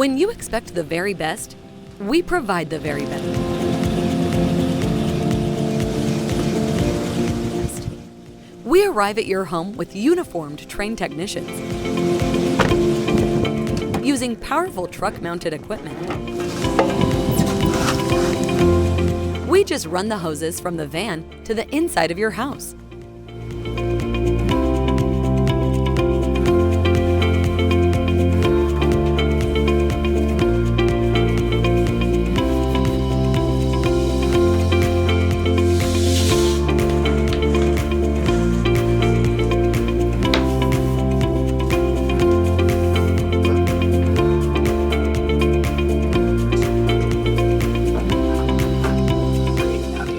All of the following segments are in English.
When you expect the very best, we provide the very best. We arrive at your home with uniformed trained technicians using powerful truck-mounted equipment. We just run the hoses from the van to the inside of your house.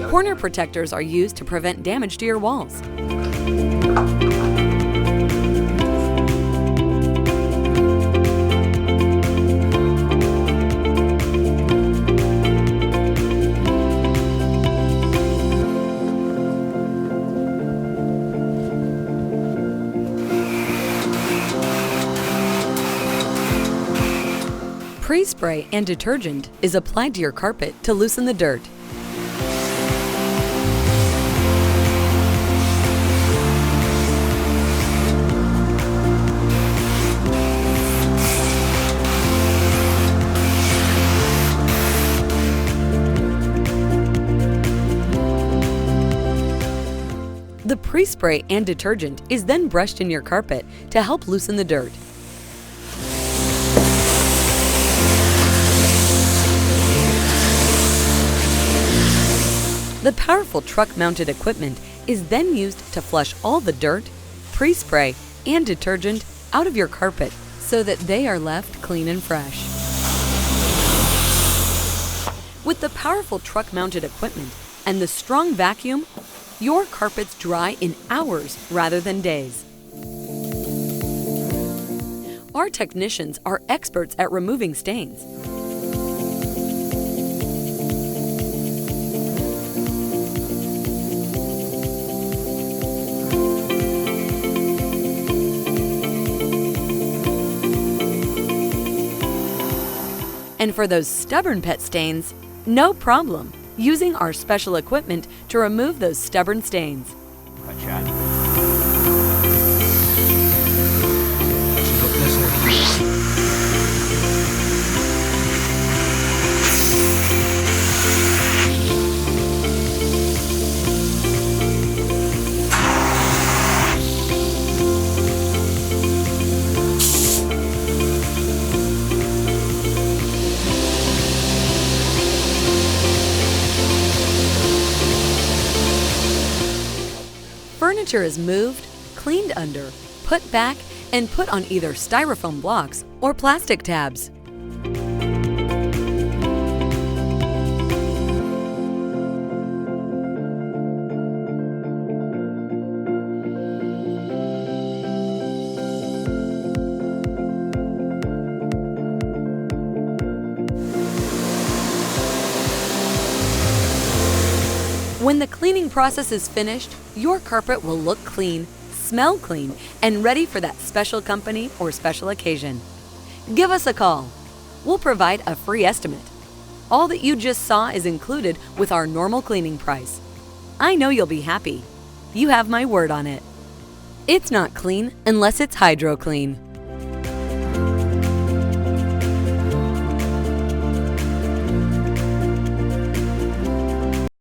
Corner protectors are used to prevent damage to your walls. Pre-spray and detergent is applied to your carpet to loosen the dirt. The pre-spray and detergent is then brushed in your carpet to help loosen the dirt. The powerful truck-mounted equipment is then used to flush all the dirt, pre-spray, and detergent out of your carpet so that they are left clean and fresh. With the powerful truck-mounted equipment and the strong vacuum, your carpets dry in hours rather than days. Our technicians are experts at removing stains. And for those stubborn pet stains, no problem, using our special equipment to remove those stubborn stains. Furniture is moved, cleaned under, put back, and put on either styrofoam blocks or plastic tabs. When the cleaning process is finished, your carpet will look clean, smell clean, and ready for that special company or special occasion. Give us a call. We'll provide a free estimate. All that you just saw is included with our normal cleaning price. I know you'll be happy. You have my word on it. It's not clean unless it's HydroClean.